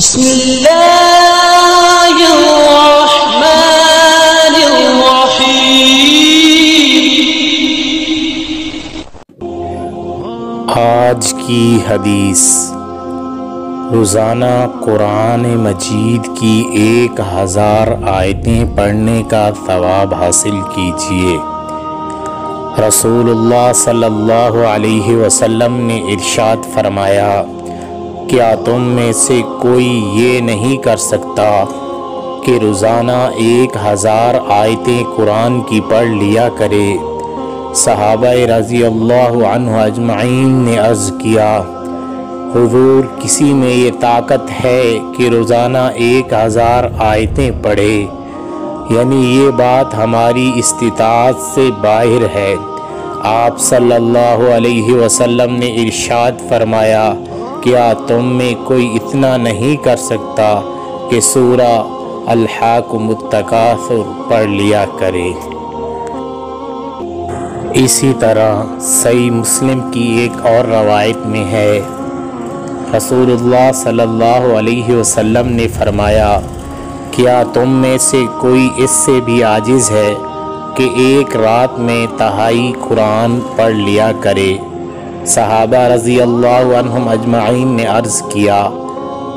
بسم اللہ الرحمن الرحیم۔ آج کی حدیث، روزانہ قرآن مجید کی 1000 آیتیں پڑھنے کا ثواب حاصل کیجیے۔ رسول اللہ صلی اللہ علیہ وسلم نے ارشاد فرمایا، کیا تم میں سے کوئی یہ نہیں کر سکتا کہ روزانہ 1000 آیتیں قرآن کی پڑھ لیا کرے؟ صحابہ رضی اللہ عنہ اجمعین نے عرض کیا، حضور، کسی میں یہ طاقت ہے کہ روزانہ 1000 آیتیں پڑھے؟ یعنی یہ بات ہماری استطاعت سے باہر ہے۔ آپ صلی اللہ علیہ وسلم نے ارشاد فرمایا، کیا تم میں کوئی اتنا نہیں کر سکتا کہ سورہ الحاکم التکاثر پڑھ لیا کرے؟ اسی طرح صحیح مسلم کی ایک اور روایت میں ہے، رسول اللہ صلی اللہ علیہ وسلم نے فرمایا، کیا تم میں سے کوئی اس سے بھی عاجز ہے کہ ایک رات میں تہائی قرآن پڑھ لیا کرے؟ صحابہ رضی اللہ عنہم اجمعین نے عرض کیا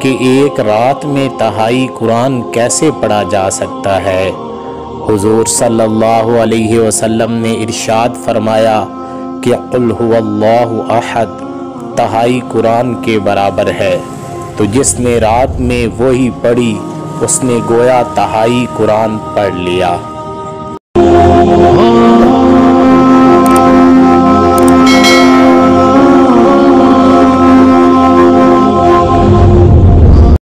کہ ایک رات میں تہائی قرآن کیسے پڑھا جا سکتا ہے؟ حضور صلی اللہ علیہ وسلم نے ارشاد فرمایا کہ قل هو اللہ احد تہائی قرآن کے برابر ہے، تو جس نے رات میں وہی پڑھی اس نے گویا تہائی قرآن پڑھ لیا۔